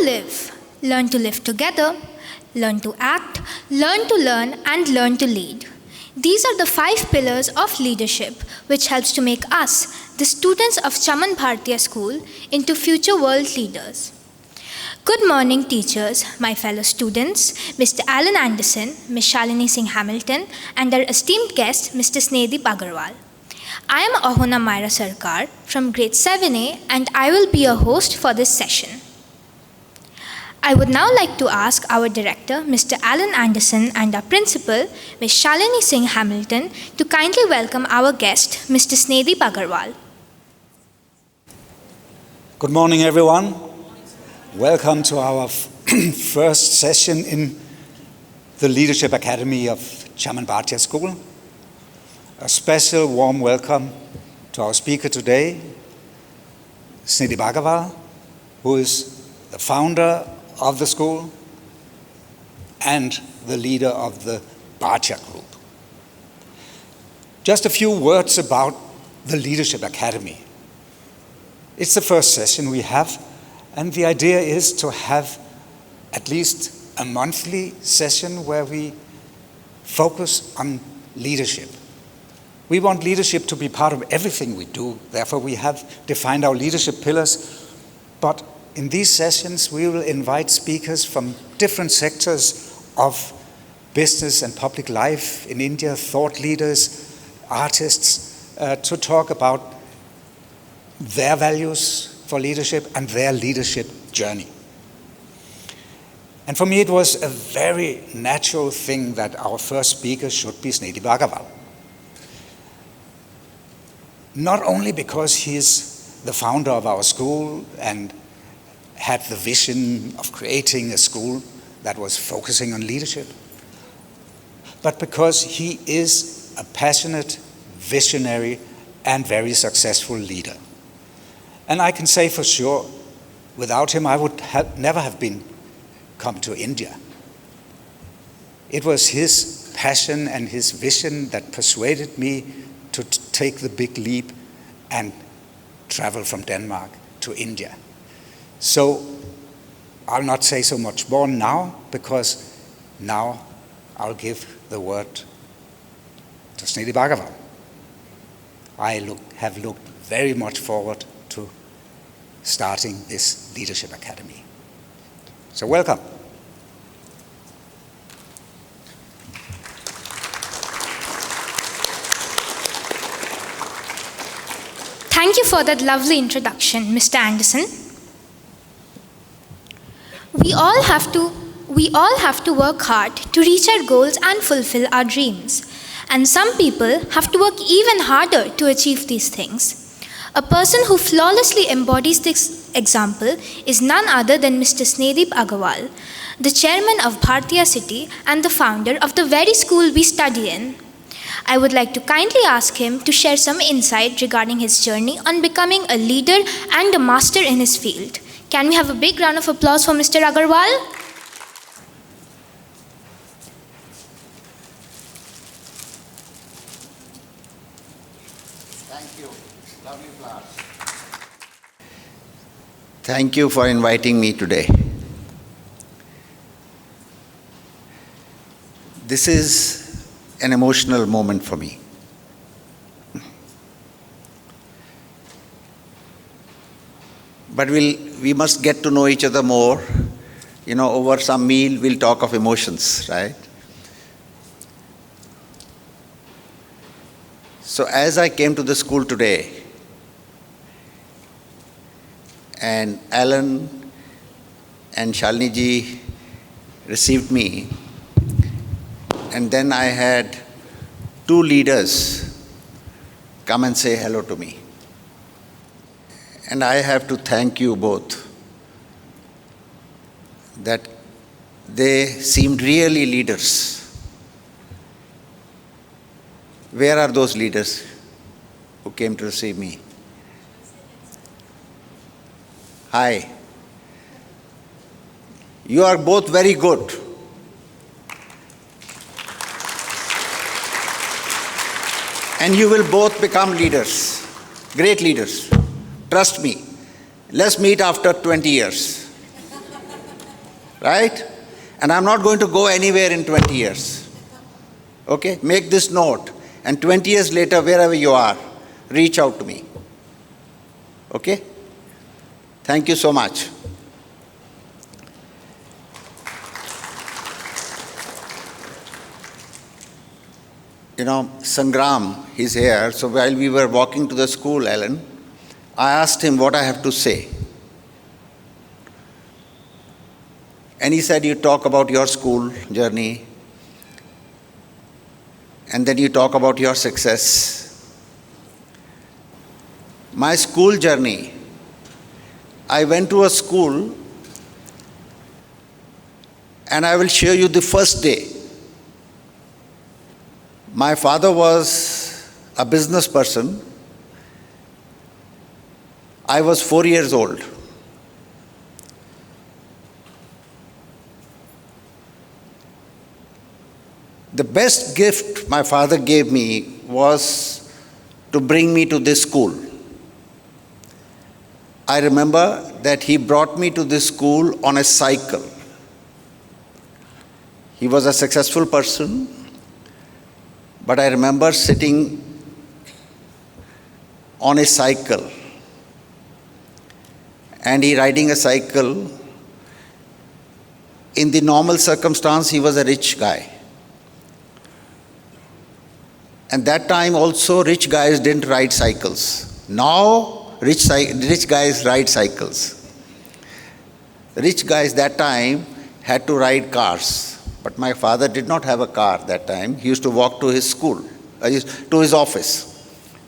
learn to live together, learn to act, learn to learn, and learn to lead. These are the 5 pillars of leadership which helps to make us, the students of Chaman Bhartiya school, into future world leaders. Good morning, teachers, my fellow students, Mr. Alan Anderson, Ms. Shalini Singh Hamilton, and our esteemed guest, Mr. Snehdeep Aggarwal. I am Ahona Myra Sarkar from grade 7A, and I will be your host for this session. I would now like to ask our director, Mr. Alan Anderson, and our principal, Ms. Shalini Singh Hamilton, to kindly welcome our guest, Mr. Snehdeep Aggarwal. Good morning, everyone. Welcome to our first session in the Leadership Academy of Chaman Bhartiya School. A special warm welcome to our speaker today, Snehdeep Aggarwal, who is the founder of the school and the leader of the Bhartiya group. Just a few words about the Leadership Academy. It's the first session we have, and the idea is to have at least a monthly session where we focus on leadership. We want leadership to be part of everything we do. Therefore, we have defined our leadership pillars. But in these sessions, we will invite speakers from different sectors of business and public life in India, thought leaders, artists, to talk about their values for leadership and their leadership journey. And for me, it was a very natural thing that our first speaker should be Snehdeep Aggarwal. Not only because he is the founder of our school and had the vision of creating a school that was focusing on leadership, but because he is a passionate, visionary, and very successful leader. And I can say for sure, without him, I would never have come to India. It was his passion and his vision that persuaded me to take the big leap and travel from Denmark to India. So I'll not say so much more now, because now I'll give the word to Snehdeep Aggarwal. I have looked very much forward to starting this Leadership Academy. So welcome. Thank you for that lovely introduction, Mr. Anderson. We all have to work hard to reach our goals and fulfill our dreams. And some people have to work even harder to achieve these things. A person who flawlessly embodies this example is none other than Mr. Snehdeep Aggarwal, the chairman of Bhartiya City and the founder of the very school we study in. I would like to kindly ask him to share some insight regarding his journey on becoming a leader and a master in his field. Can we have a big round of applause for Mr. Aggarwal? Thank you. Lovely flowers. Thank you for inviting me today. This is an emotional moment for me. But we must get to know each other more. Over some meal, we'll talk of emotions, right? So as I came to the school today, and Alan and Shalini ji received me, and then I had 2 leaders come and say hello to me. And I have to thank you both, that they seemed really leaders. Where are those leaders who came to receive me? Hi. You are both very good. And you will both become leaders, great leaders. Trust me. Let's meet after 20 years. right? And I'm not going to go anywhere in 20 years. Okay? Make this note. And 20 years later, wherever you are, reach out to me. Okay? Thank you so much. Sangram, he's here. So while we were walking to the school, Alan, I asked him what I have to say. And he said, you talk about your school journey, and then you talk about your success. My school journey, I went to a school, and I will show you the first day. My father was a business person. I was 4 years old. The best gift my father gave me was to bring me to this school. I remember that he brought me to this school on a cycle. He was a successful person, but I remember sitting on a cycle and he riding a cycle. In the normal circumstance, he was a rich guy. And that time also, rich guys didn't ride cycles. Now, rich guys ride cycles. Rich guys that time had to ride cars. But my father did not have a car that time. He used to walk to his school, to his office.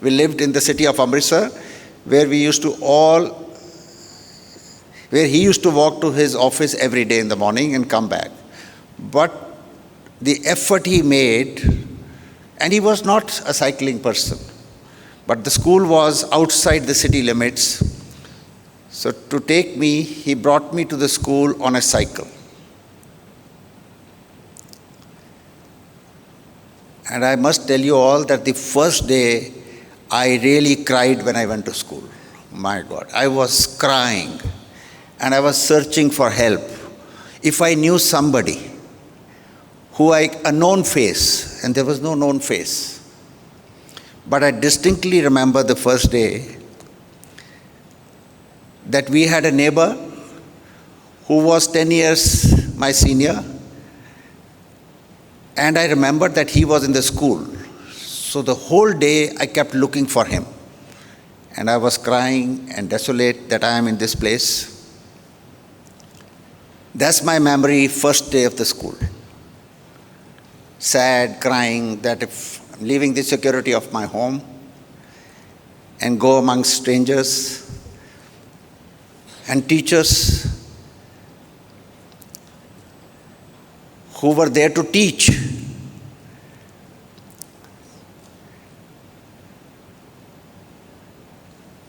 We lived in the city of Amritsar, where he used to walk to his office every day in the morning and come back. But the effort he made, and he was not a cycling person, but the school was outside the city limits. So to take me, he brought me to the school on a cycle. And I must tell you all that the first day, I really cried when I went to school. My God, I was crying and I was searching for help. If I knew somebody a known face, and there was no known face. But I distinctly remember the first day that we had a neighbor who was 10 years my senior, and I remembered that he was in the school. So the whole day I kept looking for him. And I was crying and desolate that I am in this place. That's my memory, first day of the school. Sad, crying, that if I'm leaving the security of my home and go amongst strangers and teachers who were there to teach.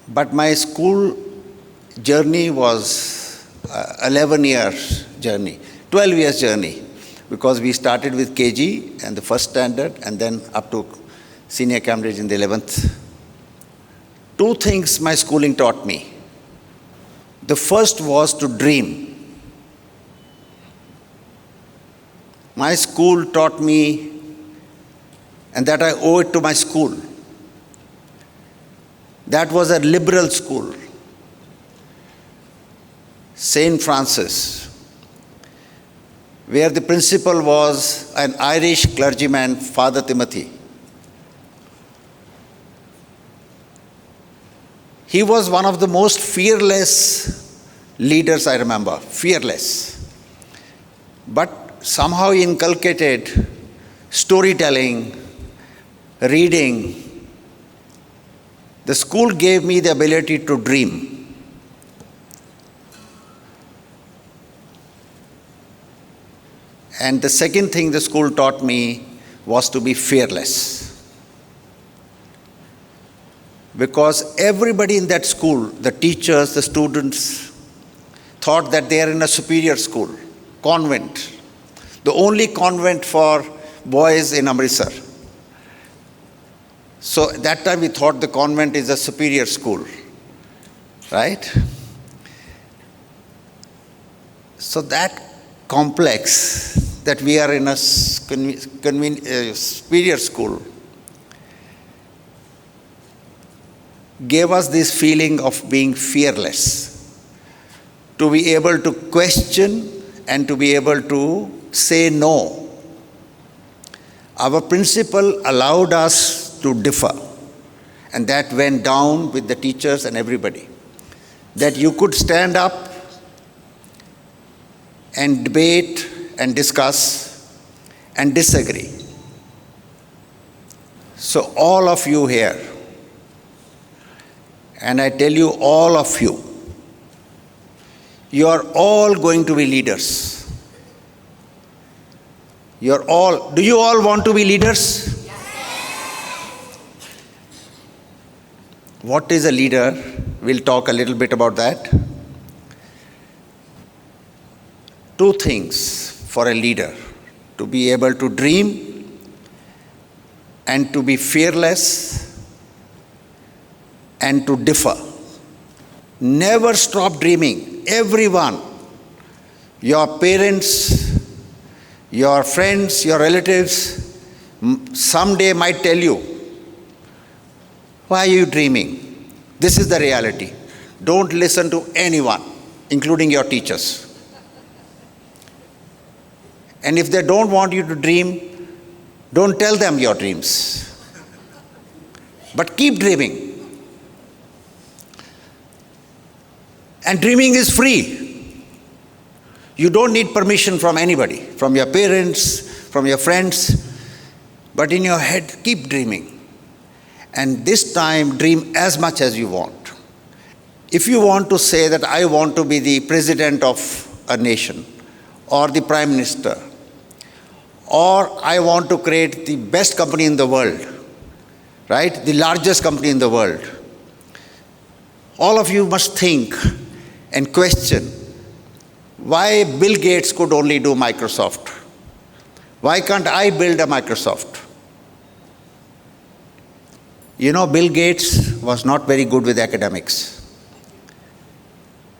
But my school journey was 11 years journey, 12 years journey, because we started with KG and the first standard and then up to senior Cambridge in the 11th. Two things my schooling taught me. The first was to dream. My school taught me, and that I owe it to my school. That was a liberal school, St. Francis, where the principal was an Irish clergyman, Father Timothy. He was one of the most fearless leaders I remember, fearless. But somehow he inculcated storytelling, reading. The school gave me the ability to dream. And the second thing the school taught me was to be fearless. Because everybody in that school, the teachers, the students, thought that they are in a superior school, convent. The only convent for boys in Amritsar. So at that time we thought the convent is a superior school, right? So that complex that we are in a superior school gave us this feeling of being fearless, to be able to question and to be able to say no. Our principal allowed us to differ, and that went down with the teachers and everybody, that you could stand up and debate and discuss and disagree. So all of you here, and I tell you, all of you, you are all going to be leaders. Do you all want to be leaders? What is a leader? We'll talk a little bit about that. Two things for a leader: to be able to dream and to be fearless and to differ. Never stop dreaming. Everyone, your parents, your friends, your relatives, someday might tell you, why are you dreaming? This is the reality. Don't listen to anyone, including your teachers. And if they don't want you to dream, don't tell them your dreams. But keep dreaming. And dreaming is free. You don't need permission from anybody, from your parents, from your friends. But in your head, keep dreaming. And this time, dream as much as you want. If you want to say that I want to be the president of a nation, or the prime minister, or I want to create the best company in the world, right? The largest company in the world. All of you must think and question why Bill Gates could only do Microsoft. Why can't I build a Microsoft? You know, Bill Gates was not very good with academics.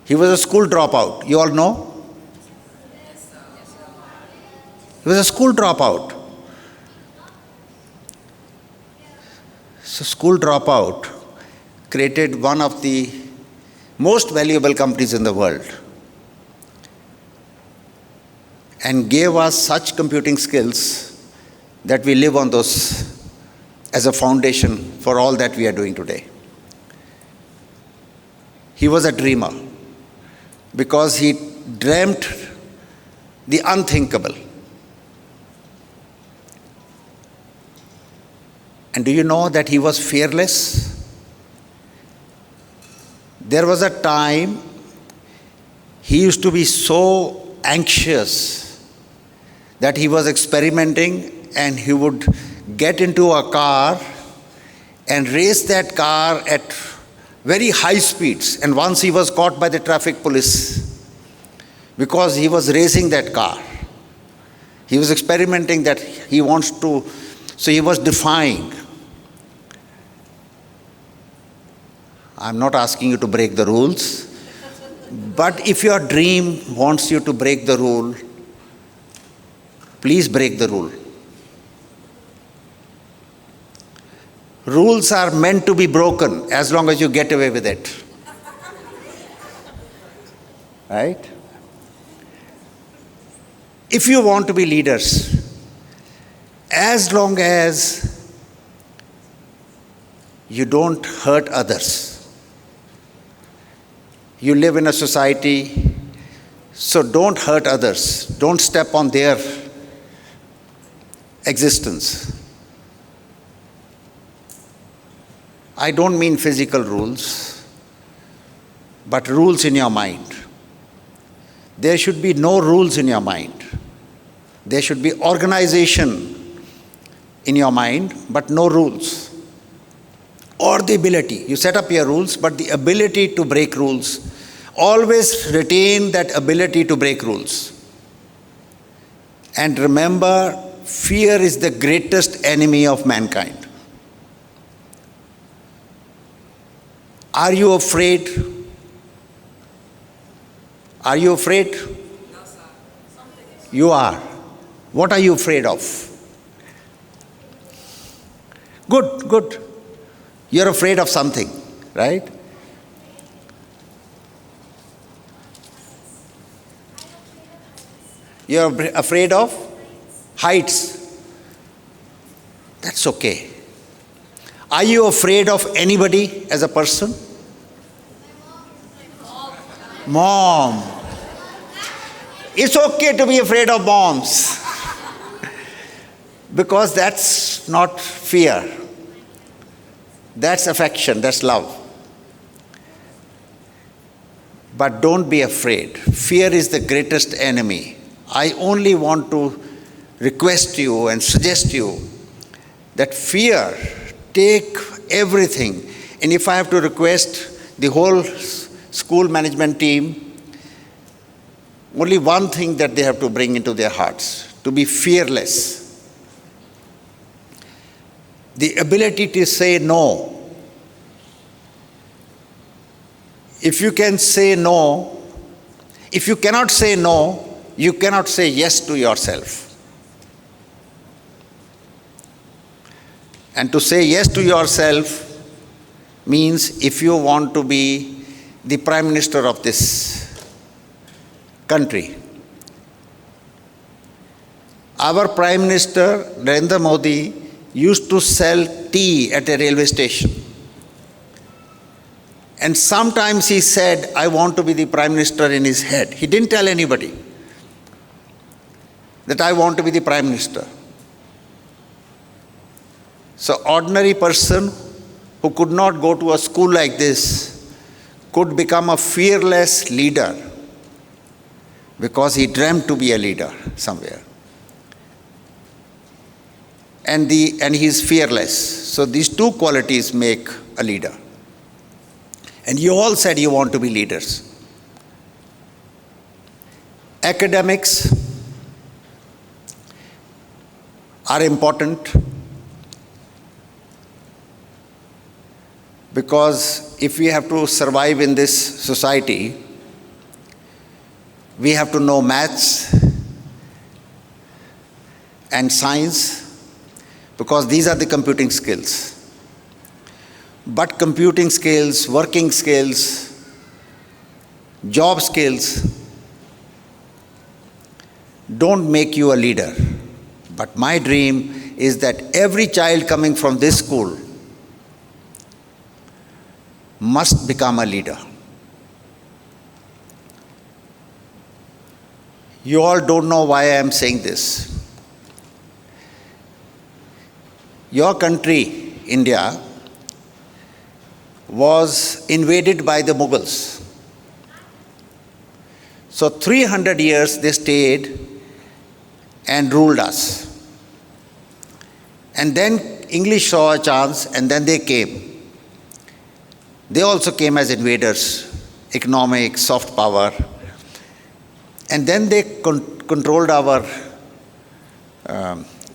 He was a school dropout. You all know? He was a school dropout. So school dropout created one of the most valuable companies in the world and gave us such computing skills that we live on those as a foundation for all that we are doing today. He was a dreamer because he dreamt the unthinkable. And do you know that he was fearless? There was a time he used to be so anxious that he was experimenting, and he would get into a car and race that car at very high speeds. And once he was caught by the traffic police because he was racing that car. He was experimenting that he wants to, so he was defying. I'm not asking you to break the rules, but if your dream wants you to break the rule, please break the rule. Rules are meant to be broken as long as you get away with it. Right? If you want to be leaders, as long as you don't hurt others. You live in a society, so don't hurt others. Don't step on their existence. I don't mean physical rules, but rules in your mind. There should be no rules in your mind. There should be organization in your mind, but no rules. Or the ability. You set up your rules, but the ability to break rules. Always retain that ability to break rules. And remember, fear is the greatest enemy of mankind. Are you afraid? Are you afraid? No, sir. Something. You are. What are you afraid of? Good, good. You're afraid of something, right? You're afraid of heights. That's okay. Are you afraid of anybody as a person? Mom. It's okay to be afraid of moms. Because that's not fear. That's affection, that's love. But don't be afraid. Fear is the greatest enemy. I only want to request you and suggest you that fear, take everything. And if I have to request the whole school management team, only one thing that they have to bring into their hearts, to be fearless. The ability to say no. If you can say no, if you cannot say no, you cannot say yes to yourself. And to say yes to yourself means if you want to be the Prime Minister of this country. Our Prime Minister, Narendra Modi, used to sell tea at a railway station. And sometimes he said, I want to be the Prime Minister in his head. He didn't tell anybody that I want to be the Prime Minister. So ordinary person who could not go to a school like this could become a fearless leader because he dreamt to be a leader somewhere. And he is fearless. So these two qualities make a leader. And you all said you want to be leaders. Academics are important because if we have to survive in this society, we have to know maths and science because these are the computing skills. But computing skills, working skills, job skills don't make you a leader. But my dream is that every child coming from this school must become a leader. You all don't know why I am saying this. Your country, India, was invaded by the Mughals. So 300 years they stayed and ruled us. And then English saw a chance and then they came. They also came as invaders, economic, soft power. And then they controlled our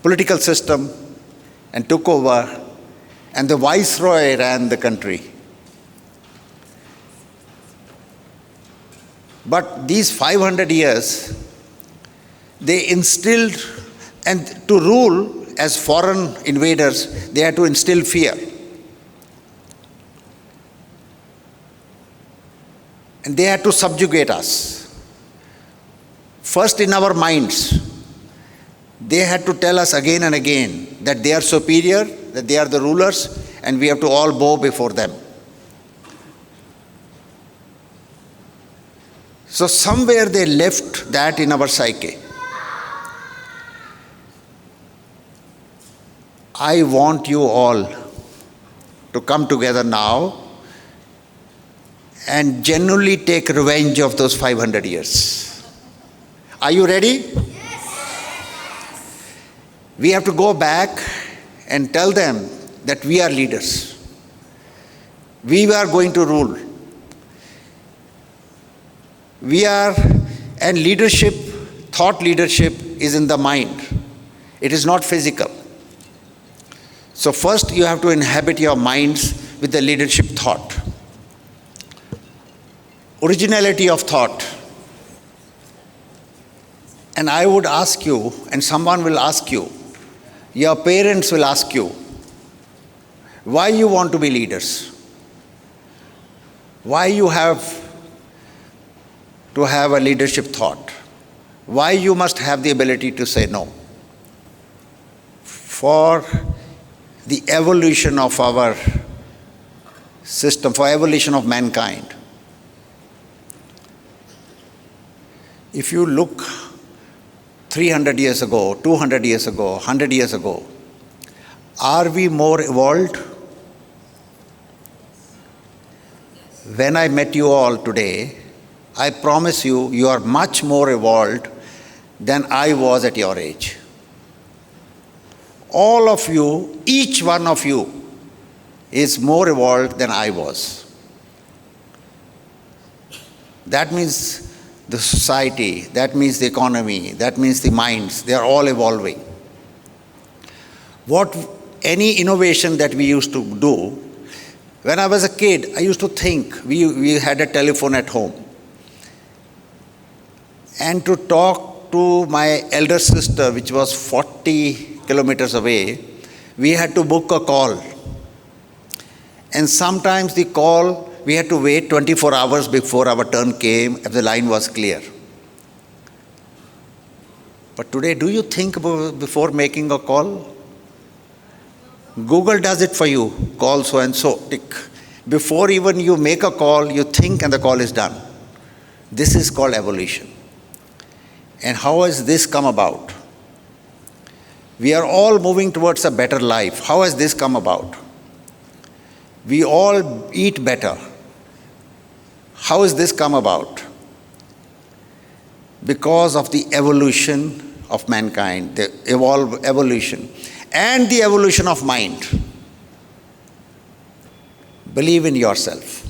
political system and took over, and the viceroy ran the country. But these 500 years, they instilled, and to rule as foreign invaders, they had to instill fear. And they had to subjugate us. First in our minds, they had to tell us again and again that they are superior, that they are the rulers, and we have to all bow before them. So somewhere they left that in our psyche. I want you all to come together now and genuinely take revenge of those 500 years. Are you ready? We have to go back and tell them that we are leaders. We are going to rule. And leadership, thought leadership is in the mind. It is not physical. So first you have to inhabit your minds with the leadership thought. Originality of thought. And I would ask you, and someone will ask you, your parents will ask you, why you want to be leaders? Why you have to have a leadership thought? Why you must have the ability to say no? For the evolution of our system, for evolution of mankind. If you look 300 years ago, 200 years ago, 100 years ago, are we more evolved? When I met you all today, I promise you, you are much more evolved than I was at your age. All of you, each one of you, is more evolved than I was. That means the society, that means the economy, that means the minds, they are all evolving. Any innovation that we used to do, when I was a kid, I used to think, we had a telephone at home. And to talk to my elder sister, which was 40 kilometers away, we had to book a call. And sometimes the call, we had to wait 24 hours before our turn came if the line was clear. But today, do you think about before making a call? Google does it for you. Call so and so. Tick. Before even you make a call, you think and the call is done. This is called evolution. And how has this come about? We are all moving towards a better life. How has this come about? We all eat better. How has this come about? Because of the evolution of mankind, the evolution, and the evolution of mind. Believe in yourself.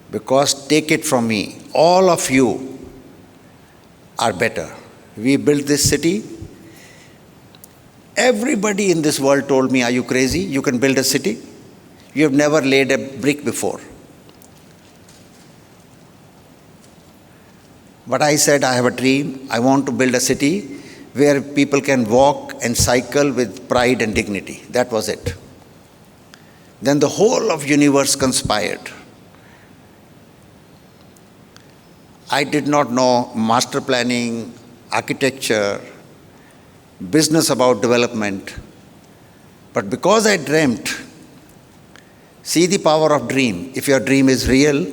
Because take it from me, all of you are better. We built this city. Everybody in this world told me, are you crazy? You can build a city? You have never laid a brick before. But I said, I have a dream. I want to build a city where people can walk and cycle with pride and dignity. That was it. Then the whole of universe conspired. I did not know master planning, architecture, business about development. But because I dreamt, see the power of dream. If your dream is real,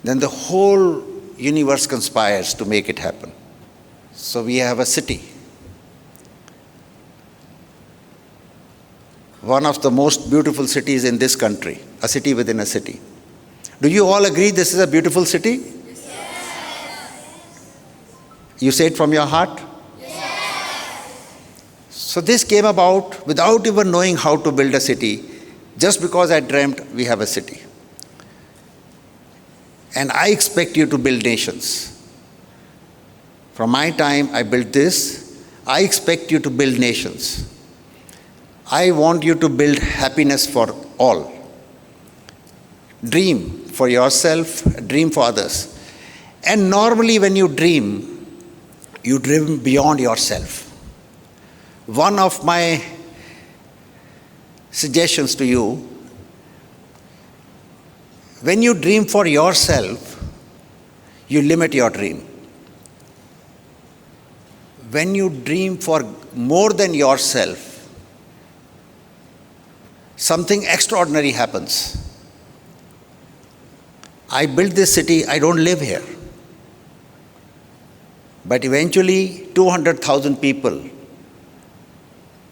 then the whole universe conspires to make it happen. So we have a city. One of the most beautiful cities in this country, a city within a city. Do you all agree this is a beautiful city? Yes. You say it from your heart? Yes. So this came about without even knowing how to build a city. Just because I dreamt, we have a city. And I expect you to build nations. From my time, I built this. I expect you to build nations. I want you to build happiness for all. Dream for yourself, dream for others. And normally when you dream beyond yourself. One of my suggestions to you, when you dream for yourself, you limit your dream. When you dream for more than yourself, something extraordinary happens. I built this city, I don't live here. But eventually, 200,000 people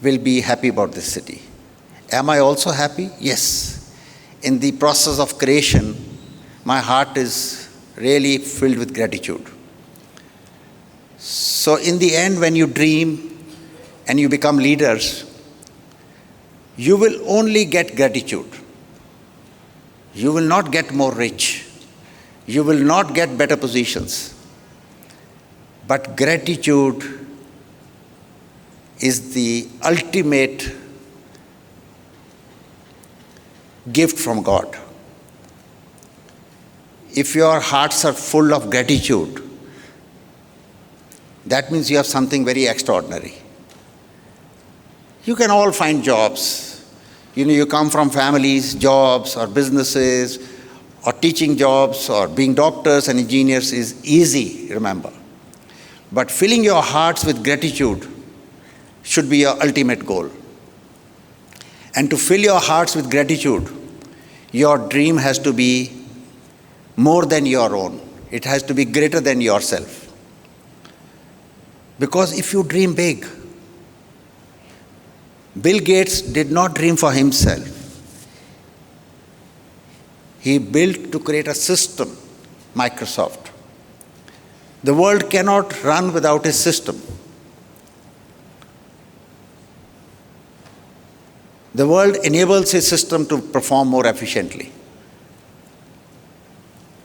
will be happy about this city. Am I also happy? Yes. In the process of creation, my heart is really filled with gratitude. So in the end, when you dream and you become leaders, you will only get gratitude. You will not get more rich. You will not get better positions. But gratitude is the ultimate gift from God. If your hearts are full of gratitude, that means you have something very extraordinary. You can all find jobs. You come from families, jobs, or businesses, or teaching jobs, or being doctors and engineers is easy, remember. But filling your hearts with gratitude should be your ultimate goal. And to fill your hearts with gratitude, your dream has to be more than your own. It has to be greater than yourself. Because if you dream big, Bill Gates did not dream for himself. He built to create a system, Microsoft. The world cannot run without his system. The world enables his system to perform more efficiently.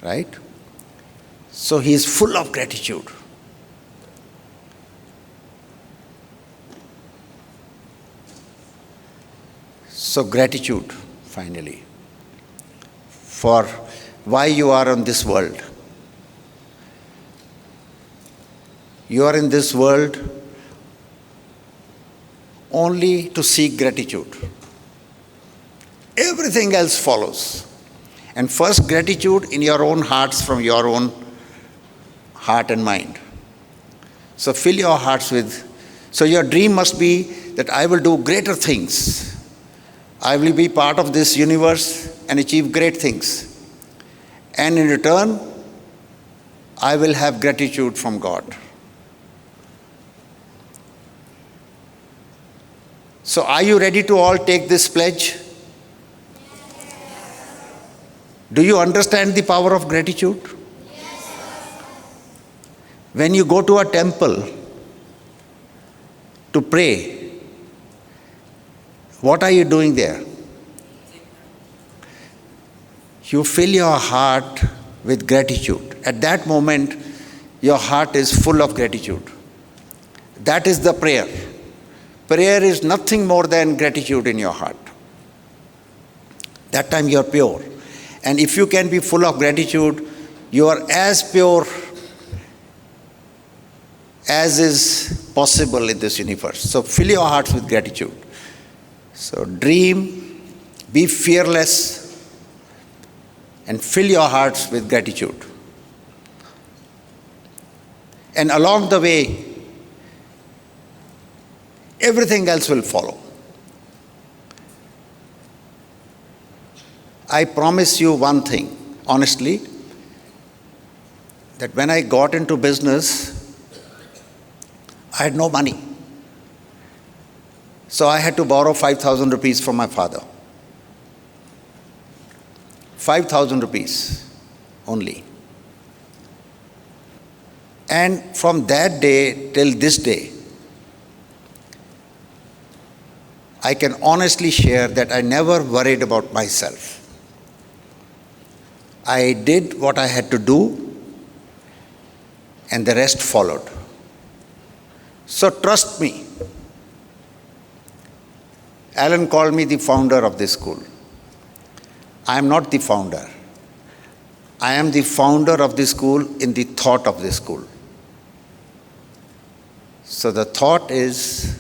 Right? So he is full of gratitude. So gratitude, finally, for why you are on this world. You are in this world only to seek gratitude. Everything else follows. And first, gratitude in your own hearts, from your own heart and mind. So fill your hearts with, so your dream must be that I will do greater things. I will be part of this universe and achieve great things. And in return, I will have gratitude from God. So are you ready to all take this pledge? Do you understand the power of gratitude? When you go to a temple to pray, what are you doing there? You fill your heart with gratitude. At that moment, your heart is full of gratitude. That is the prayer. Prayer is nothing more than gratitude in your heart. That time you are pure. And if you can be full of gratitude, you are as pure as is possible in this universe. So fill your hearts with gratitude. So dream, be fearless, and fill your hearts with gratitude. And along the way, everything else will follow. I promise you one thing, honestly, that when I got into business, I had no money. So I had to borrow 5,000 rupees from my father. 5,000 rupees only. And from that day till this day, I can honestly share that I never worried about myself. I did what I had to do, and the rest followed. So trust me. Alan called me the founder of this school. I am not the founder. I am the founder of this school in the thought of this school. So the thought is,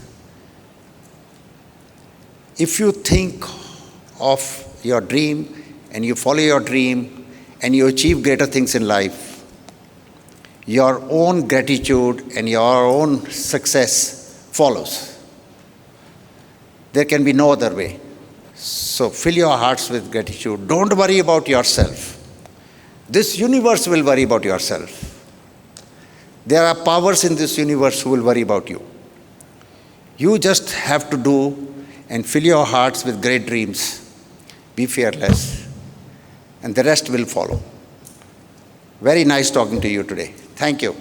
if you think of your dream and you follow your dream and you achieve greater things in life, your own gratitude and your own success follows. There can be no other way. So fill your hearts with gratitude. Don't worry about yourself. This universe will worry about yourself. There are powers in this universe who will worry about you. You just have to do and fill your hearts with great dreams. Be fearless, and the rest will follow. Very nice talking to you today. Thank you.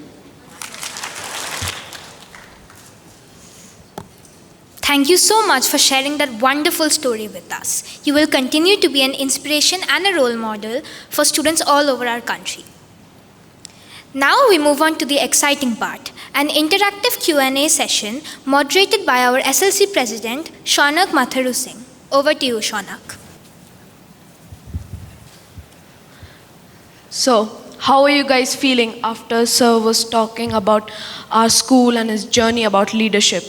Thank you so much for sharing that wonderful story with us. You will continue to be an inspiration and a role model for students all over our country. Now we move on to the exciting part, an interactive Q&A session moderated by our SLC President, Shaunak Matharu Singh. Over to you, Shaunak. So, how are you guys feeling after Sir was talking about our school and his journey about leadership?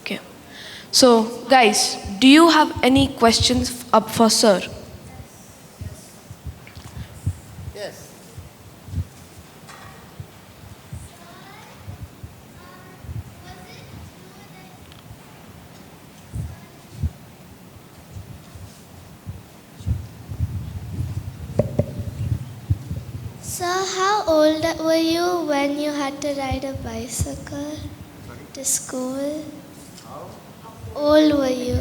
Okay. So, guys, do you have any questions up for Sir? Yes. So, how old were you when you had to ride a bicycle to school? How old were you?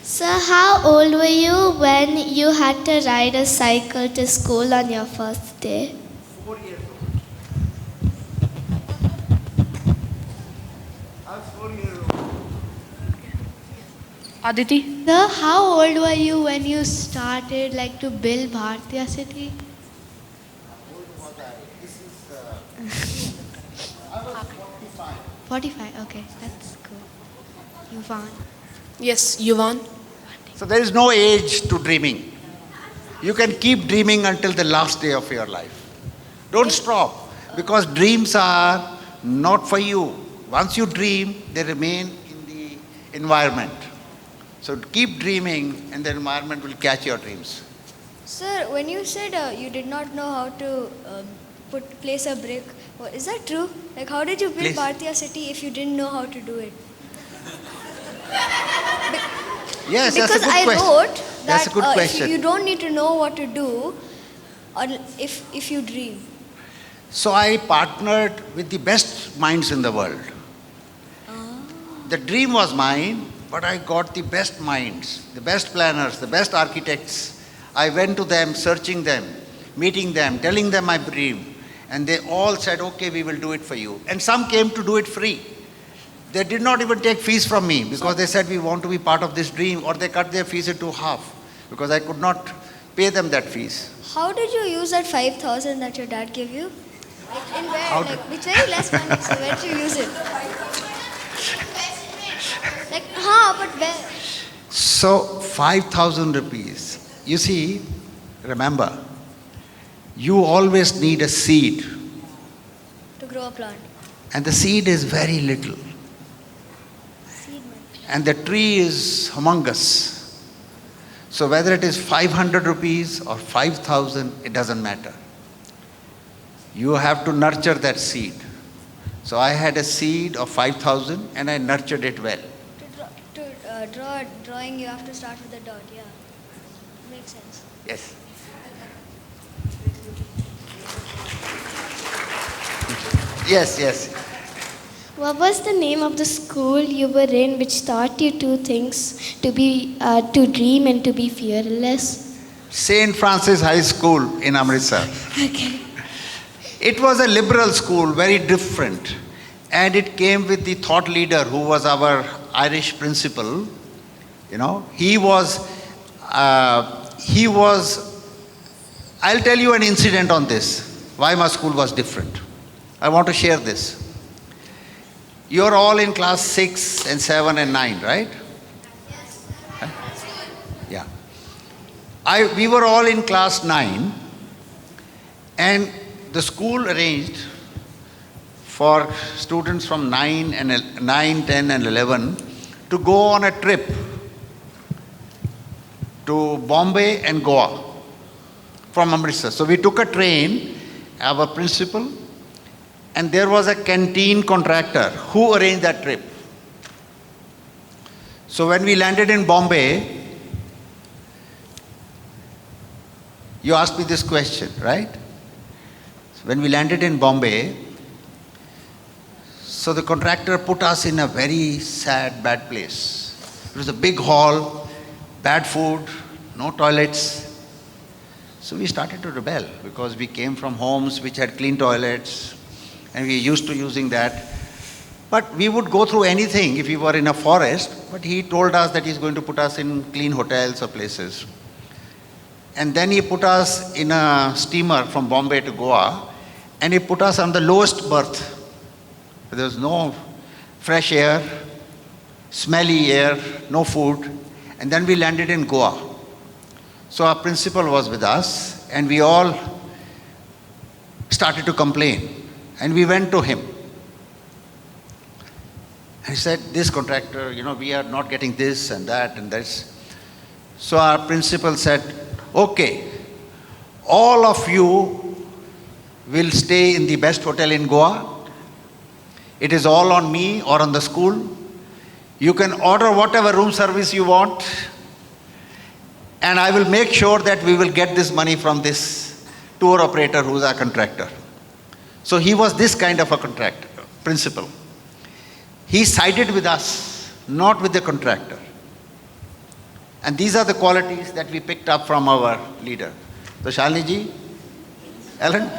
So, how old were you when you had to ride a cycle to school on your first day? 4 years old. I was 4 years old. Aditi? So, how old were you when you started to build Bhartiya city? How old was I? This is, I was 45. 45, okay, that's cool. You won. Yes, Yuvan? So there is no age to dreaming. You can keep dreaming until the last day of your life. Don't stop, because dreams are not for you. Once you dream, they remain in the environment. So keep dreaming and the environment will catch your dreams. Sir, when you said you did not know how to place a brick, is that true? Like, how did you build Place- Bhartiya city if you didn't know how to do it? Yes, that's a Because good I question. wrote That's a that good if question. you don't need to know what to do, or if you dream. So I partnered with the best minds in the world. The dream was mine, but I got the best minds, the best planners, the best architects. I went to them, searching them, meeting them, telling them my dream. And they all said, okay, we will do it for you. And some came to do it free. They did not even take fees from me because they said, we want to be part of this dream, or they cut their fees into half because I could not pay them that fees. How did you use that 5,000 that your dad gave you? In where? How It's very less money, so where did you use it? But where? So 5,000 rupees. You see, remember, you always need a seed, To grow a plant. and the seed is very little, Seed money. and the tree is humongous. So whether it is 500 rupees or 5,000, it doesn't matter. You have to nurture that seed. So I had a seed of 5,000 and I nurtured it well. To draw a drawing, you have to start with a dot, yeah. Makes sense. Yes. Yes, yes. What was the name of the school you were in which taught you two things, to dream and to be fearless? St. Francis High School in Amritsar. Okay. It was a liberal school, very different. And it came with the thought leader who was our Irish principal. You know, he was, I'll tell you an incident on this, why my school was different. I want to share this. You're all in class 6 and 7 and 9, right? Yeah. We were all in class 9, and the school arranged for students from 9, 10 and 11 to go on a trip to Bombay and Goa from Amritsar. So we took a train, our principal, and there was a canteen contractor who arranged that trip. So when we landed in Bombay, you asked me this question, right? So when we landed in Bombay, so the contractor put us in a very sad, bad place. It was a big hall, bad food, no toilets. So we started to rebel because we came from homes which had clean toilets and we used to using that. But we would go through anything if we were in a forest, but he told us that he's going to put us in clean hotels or places. And then he put us in a steamer from Bombay to Goa, and he put us on the lowest berth. There was no fresh air, smelly air, no food, and then we landed in Goa. So our principal was with us, and we all started to complain. And we went to him. And he said, this contractor, we are not getting this and that and this. So our principal said, okay, all of you will stay in the best hotel in Goa. It is all on me or on the school. You can order whatever room service you want, and I will make sure that we will get this money from this tour operator who is our contractor. So he was this kind of a contractor, principal. He sided with us, not with the contractor. And these are the qualities that we picked up from our leader. So Shalini ji, Ellen,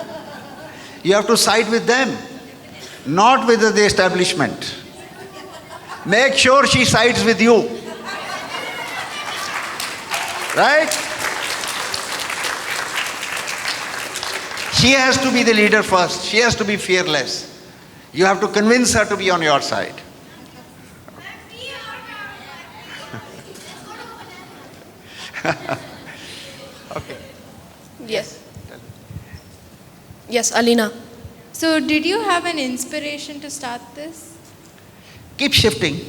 you have to side with them, not with the establishment. Make sure she sides with you. Right? She has to be the leader first. She has to be fearless. You have to convince her to be on your side. Okay. Yes. Yes, Alina. So, did you have an inspiration to start this? Keep shifting.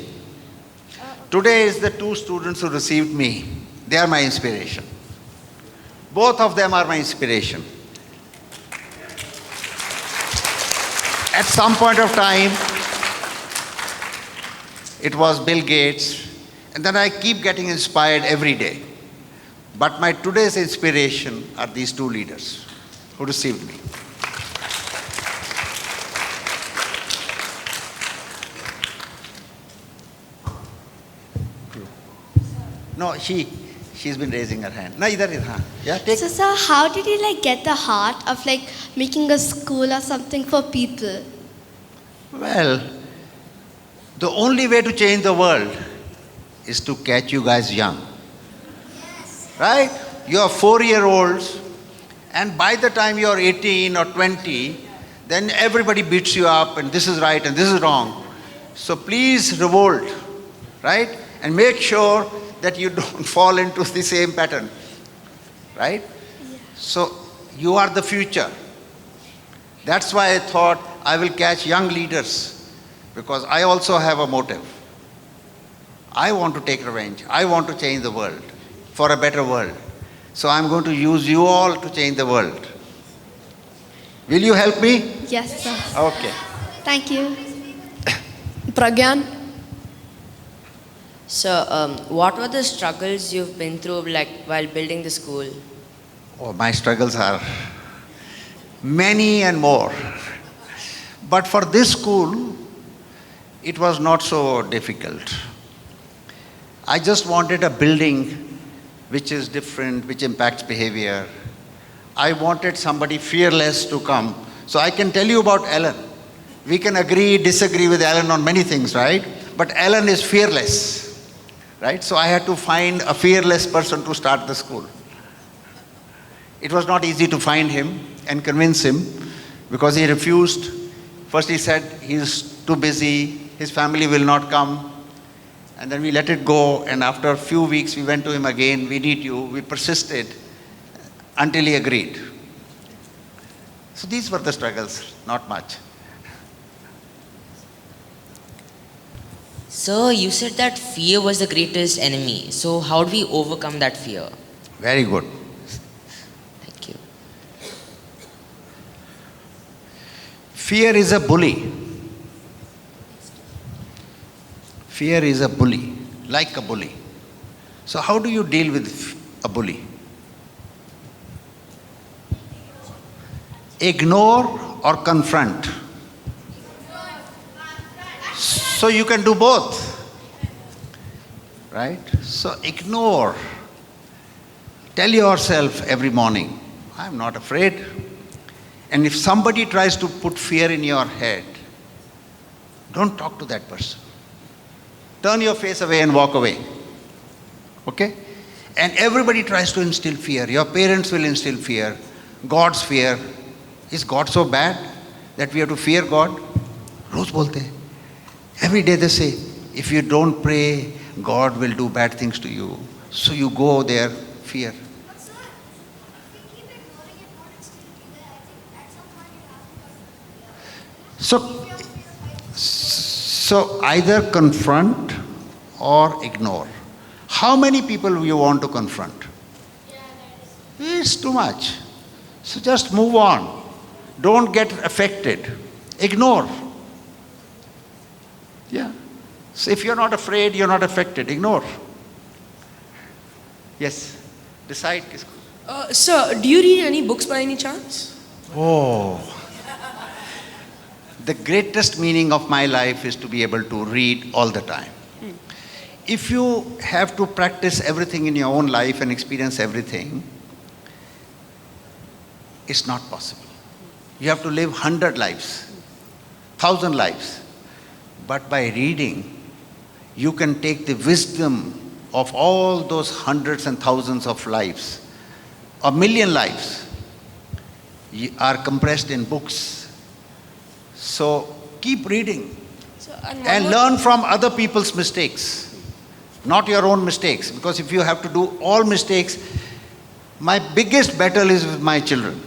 Today is the two students who received me. They are my inspiration. Both of them are my inspiration. At some point of time, it was Bill Gates, and then I keep getting inspired every day. But my today's inspiration are these two leaders who received me. No, she's been raising her hand. No, either. Yeah, take. So, sir, how did you get the heart of making a school or something for people? Well, the only way to change the world is to catch you guys young. Right? You are 4-year-olds, and by the time you are 18 or 20, then everybody beats you up, and this is right and this is wrong. So please revolt, right? And make sure that you don't fall into the same pattern, right? Yeah. So you are the future. That's why I thought I will catch young leaders, because I also have a motive. I want to take revenge. I want to change the world for a better world. So I'm going to use you all to change the world. Will you help me? Yes, sir. Okay. Thank you. Pragyan. So, what were the struggles you've been through, while building the school? Oh, my struggles are many and more. But for this school, it was not so difficult. I just wanted a building which is different, which impacts behavior. I wanted somebody fearless to come. So I can tell you about Ellen. We can agree, disagree with Ellen on many things, right? But Ellen is fearless, right? So I had to find a fearless person to start the school. It was not easy to find him and convince him, because he refused. First he said he's too busy, his family will not come. And then we let it go, and after a few weeks we went to him again, we need you. We persisted until he agreed. So these were the struggles, not much. So, you said that fear was the greatest enemy. So, how do we overcome that fear? Very good. Thank you. Fear is a bully. Fear is a bully, like a bully. So how do you deal with a bully? Ignore or confront? So you can do both, right? So ignore. Tell yourself every morning, I'm not afraid. And if somebody tries to put fear in your head, don't talk to that person. Turn your face away and walk away. Okay? And everybody tries to instill fear. Your parents will instill fear. God's fear. Is God so bad that we have to fear God? रोज बोलते हैं Every day they say, if you don't pray, God will do bad things to you. So you go there, fear. So, so either confront or ignore. How many people you want to confront? It's too much. So just move on. Don't get affected. Ignore. Yeah. So if you're not afraid, you're not affected. Ignore. Yes. Decide. Sir, do you read any books by any chance? Oh. The greatest meaning of my life is to be able to read all the time. If you have to practice everything in your own life and experience everything, it's not possible. You have to live 100 lives, 1,000 lives. But by reading, you can take the wisdom of all those hundreds and thousands of lives, a million lives, are compressed in books. So keep reading and learn from other people's mistakes, not your own mistakes. Because if you have to do all mistakes, my biggest battle is with my children.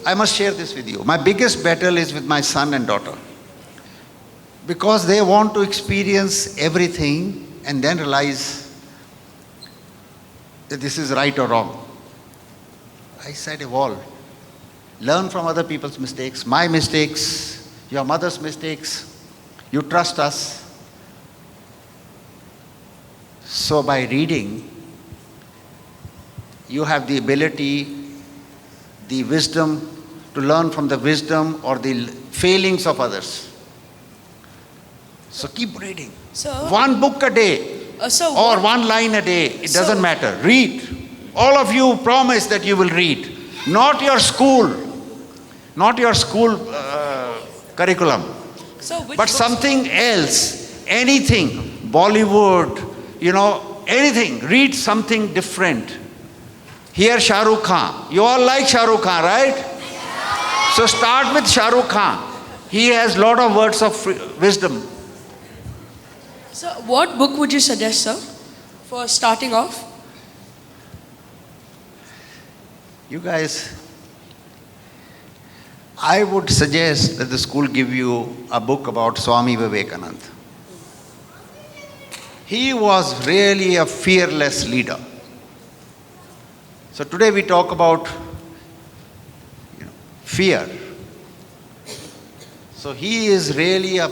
I must share this with you. My biggest battle is with my son and daughter. Because they want to experience everything and then realize that this is right or wrong. I said, evolve. Learn from other people's mistakes, my mistakes, your mother's mistakes. You trust us. So by reading, you have the ability, the wisdom to learn from the wisdom or the failings of others. So keep reading. One book a day or one line a day. It doesn't matter. Read. All of you promise that you will read. Not your school curriculum. But something else. Anything. Bollywood, anything. Read something different. Here Shah Rukh Khan. You all like Shah Rukh Khan, right? So start with Shah Rukh Khan. He has a lot of words of wisdom. So what book would you suggest, sir, for starting off? You guys, I would suggest that the school give you a book about Swami Vivekananda. He was really a fearless leader. So today we talk about fear. So he is really a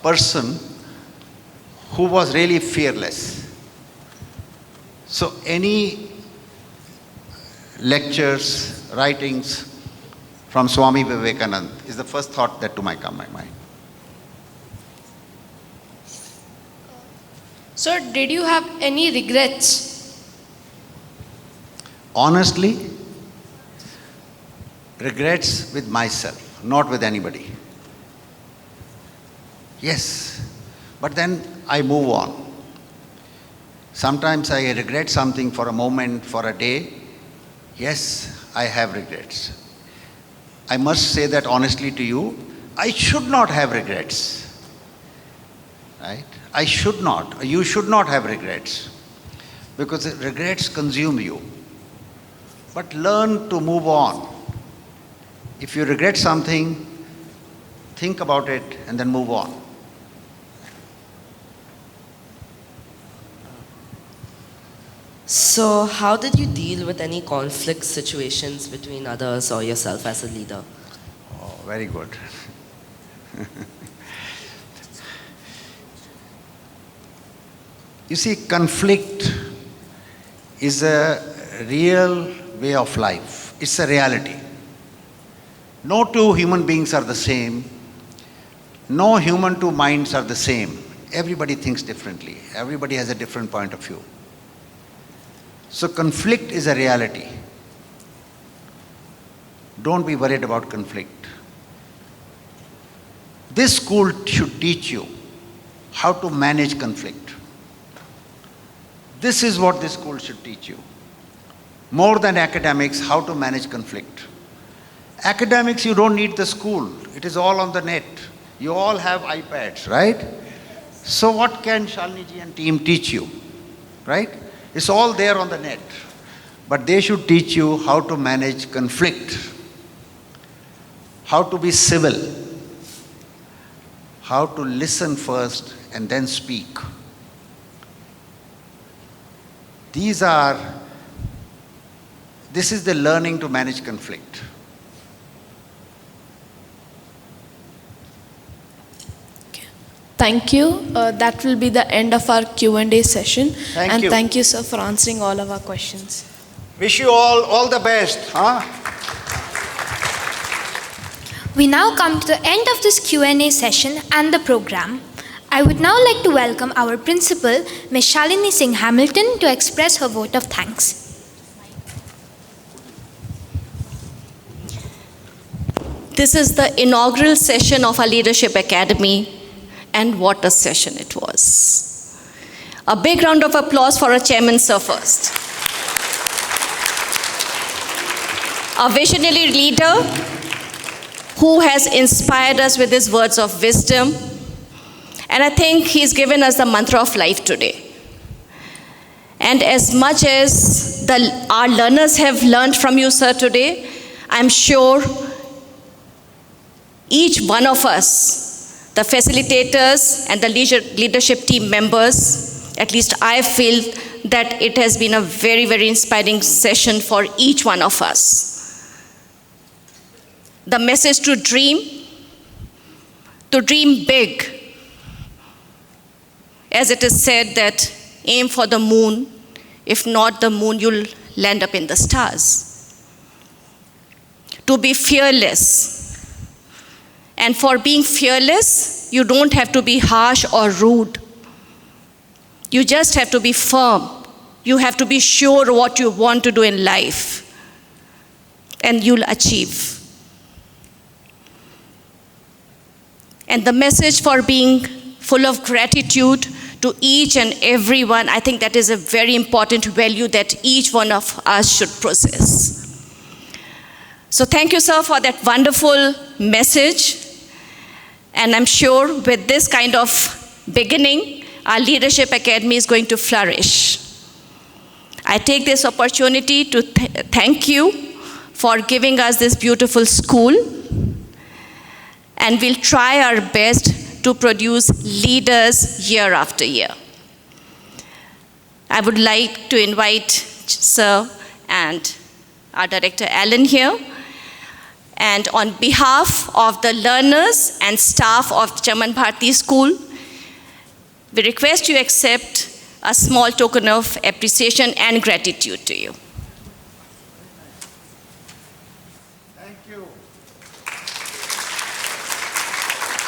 person who was really fearless. So any lectures, writings from Swami Vivekananda is the first thought that to my mind. Sir, did you have any regrets? Honestly, regrets with myself, not with anybody. Yes, but then I move on. Sometimes I regret something for a moment, for a day. Yes, I have regrets. I must say that honestly to you, I should not have regrets. Right? I should not. You should not have regrets. Because regrets consume you. But learn to move on. If you regret something, think about it and then move on. So, how did you deal with any conflict situations between others or yourself as a leader? Oh, very good. You see, conflict is a real way of life. It's a reality. No two human beings are the same. No human two minds are the same. Everybody thinks differently. Everybody has a different point of view. So conflict is a reality. Don't be worried about conflict. This school should teach you how to manage conflict. This is what this school should teach you. More than academics, how to manage conflict. Academics, you don't need the school. It is all on the net. You all have iPads, right? So what can Shalini ji and team teach you, right? It's all there on the net. But they should teach you how to manage conflict, how to be civil, how to listen first and then speak. This is the learning to manage conflict. Thank you. That will be the end of our Q&A session. Thank you. Thank you, sir, for answering all of our questions. Wish you all the best. Huh? We now come to the end of this Q&A session and the program. I would now like to welcome our principal, Ms. Shalini Singh Hamilton, to express her vote of thanks. This is the inaugural session of our Leadership Academy, and what a session it was. A big round of applause for our chairman, sir, first. A visionary leader who has inspired us with his words of wisdom, and I think he's given us the mantra of life today. And as much as our learners have learned from you, sir, today, I'm sure each one of us, the facilitators and the leadership team members, at least I feel that it has been a very, very inspiring session for each one of us. The message to dream big. As it is said that aim for the moon, if not the moon, you'll land up in the stars. To be fearless. And for being fearless, you don't have to be harsh or rude. You just have to be firm. You have to be sure what you want to do in life. And you'll achieve. And the message for being full of gratitude to each and everyone, I think that is a very important value that each one of us should possess. So thank you, sir, for that wonderful message. And I'm sure with this kind of beginning, our Leadership Academy is going to flourish. I take this opportunity to thank you for giving us this beautiful school. And we'll try our best to produce leaders year after year. I would like to invite Sir and our Director Alan here. And on behalf of the learners and staff of Chaman Bhartiya School, we request you accept a small token of appreciation and gratitude to you. Thank you.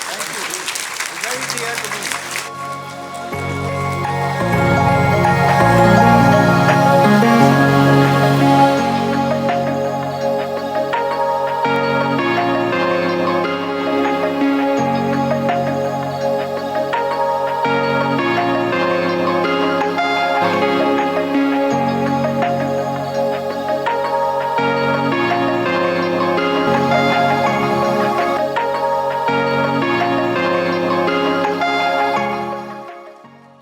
Thank you. It's very dear to me.